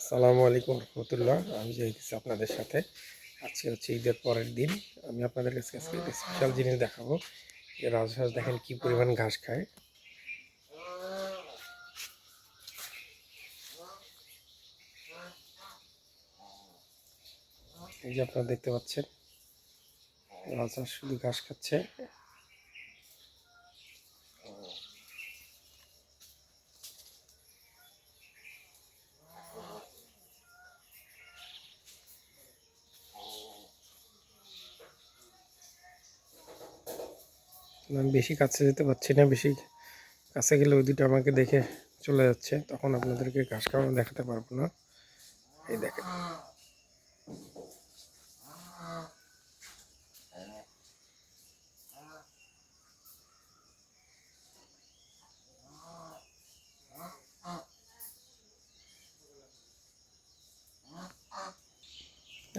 আসসালামু আলাইকুম রহমতুল্লাহ। আমি যাইতেছি আপনাদের সাথে। আজকে হচ্ছে ঈদের পরের দিন। আমি আপনাদের কাছে আজকে একটা স্পেশাল জিনিস দেখাবো। যে রাজহাঁস দেখেন কি পরিমাণ ঘাস খায়। এই যে আপনারা দেখতে পাচ্ছেন রাজহাঁস শুধু ঘাস খাচ্ছে। আমি বেশি কাছে যেতে পারছি না, বেশি কাছে গেলে ওই দুটো আমাকে দেখে চলে যাচ্ছে, তখন আপনাদেরকে ঘাস খাওয়ানো দেখাতে পারবো না। এই দেখেন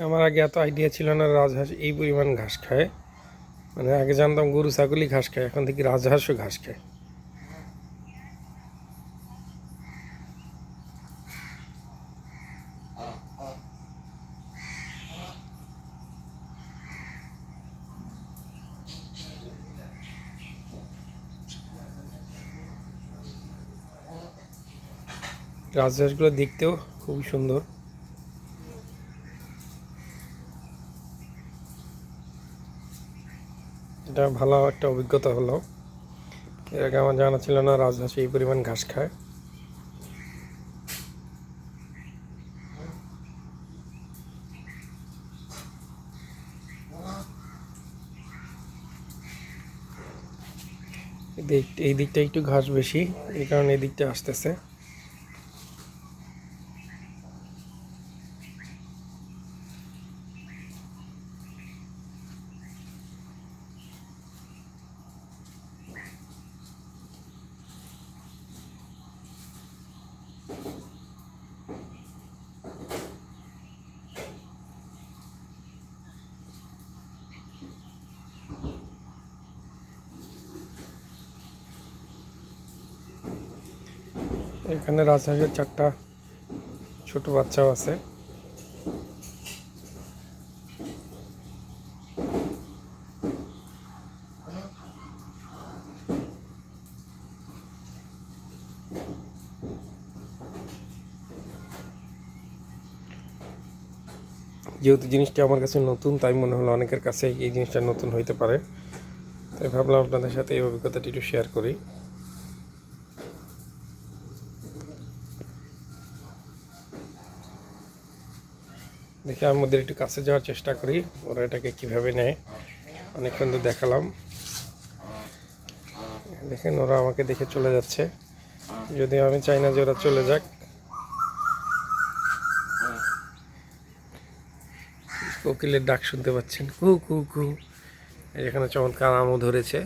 আমার আগে এত আইডিয়া ছিল না রাজহাঁস এই পরিমাণ ঘাস খায়। মানে আগে জানতাম গরু ছাগলই ঘাস খায়, এখন থেকে রাজহাঁসও ঘাস খায়। রাজহাঁসগুলো দেখতেও খুবই সুন্দর। এটা ভালো একটা অভিজ্ঞতা হলো। এর আগে আমার জানা ছিল না রাজহাঁস এই পরিমাণ ঘাস খায়। এই দিকটা একটু ঘাস বেশি, এই কারণে এই দিকটা আসতেছে। এখানে রাজহাঁসের 4টা ছোট বাচ্চাও আছে। যেহেতু জিনিসটা আমার কাছে নতুন, তাই মনে হলো অনেকের কাছে এই জিনিসটা নতুন হইতে পারে, তাই ভাবলাম আপনাদের সাথে এই অভিজ্ঞতাটি একটু শেয়ার করি। দেখে আমাদের একটু কাছে যাওয়ার চেষ্টা করি, ওরা এটাকে কীভাবে নেয়। অনেকক্ষণ তো দেখালাম, দেখেন ওরা আমাকে দেখে চলে যাচ্ছে, যদিও আমি চাই না যে ওরা চলে যাক। কোকিলের ডাক শুনতে পাচ্ছেন, কু কু কু। এখানে চমৎকার আমও ধরেছে।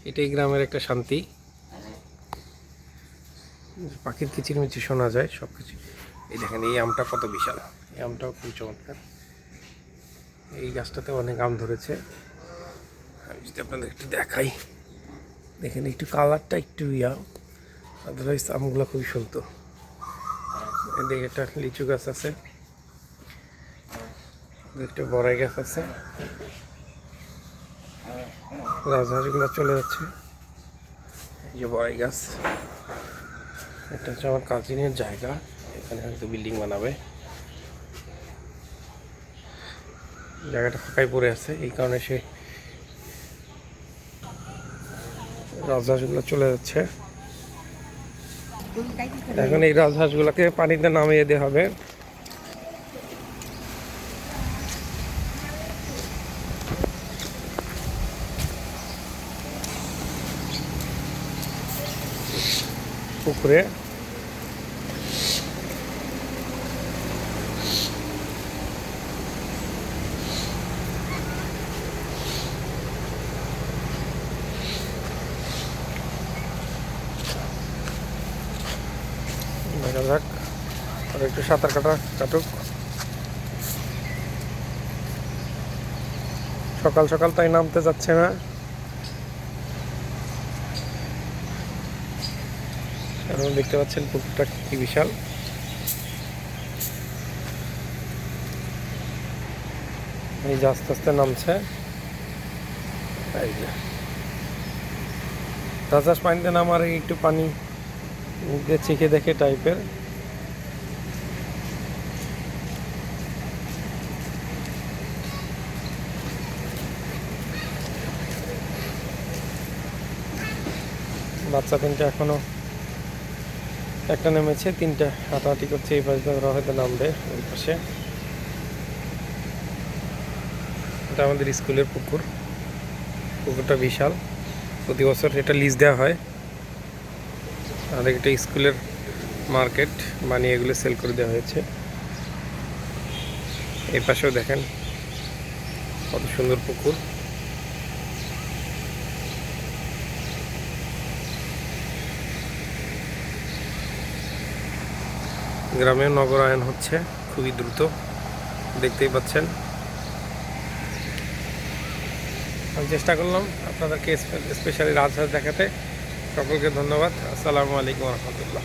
এটাই গ্রামের একটা শান্তি, পাখির কিচিরমিচির শোনা যায় সব কিছু। এই দেখেন এই আমটা কত বিশাল, এই আমটাও খুব চমৎকার। এই গাছটাতে অনেক আম ধরেছে, আমি যদি আপনাদের একটু দেখাই। দেখেন একটু কালারটা একটু আদারওয়াইজ আমগুলো খুবই সুন্দর। এদিকে একটা লিচু গাছ আছে, একটা বড়াই গাছ আছে। রাজহাঁসগুলো চলে যাচ্ছে। এই যে বড়াই গাছ, এটা হচ্ছে আমার কাজিনের জায়গা, এখানে হয়তো বিল্ডিং বানাবে। জায়গাটা ফাঁকাই পড়ে আছে, এই কারণে সে রাজহাঁসগুলো চলে যাচ্ছে। এখন এই রাজহাঁসগুলোকে পানিতে নামিয়ে দেওয়া হবে। পুকুরে দেখা যাক, আর একটু সাঁতার কাটুক। সকাল সকাল তাই নামতে যাচ্ছে না। আপনারা দেখতে পাচ্ছেন পুকুরটা কি বিশাল। এই যে আস্তে আস্তে নামছে। এই যে তাজাস পানিতে নামার আগে একটু পানি মুখ দিয়ে চেখে দেখে টাইপের। বাচ্চা তিনটা এখনো, একটা নেমেছে, তিনটা হাঁটাহাঁটি করছে। এই পাশে ওরা হয়তো নামবে ওই পাশে। এটা আমাদের স্কুলের পুকুর। পুকুরটা বিশাল, প্রতি বছর এটা লিজ দেওয়া হয়। আর এটা স্কুলের মার্কেট, বানিয়ে এগুলো সেল করে দেওয়া হয়েছে। এই পাশেও দেখেন কত সুন্দর পুকুর। গ্রামে নগরায়ন হচ্ছে খুবই দ্রুত, দেখতেই পাচ্ছেন। আমি চেষ্টা করলাম আপনাদেরকে স্পেশালি রাজহাঁস দেখাতে। সকলকে ধন্যবাদ। আসসালামু আলাইকুম রহমতুল্লাহ।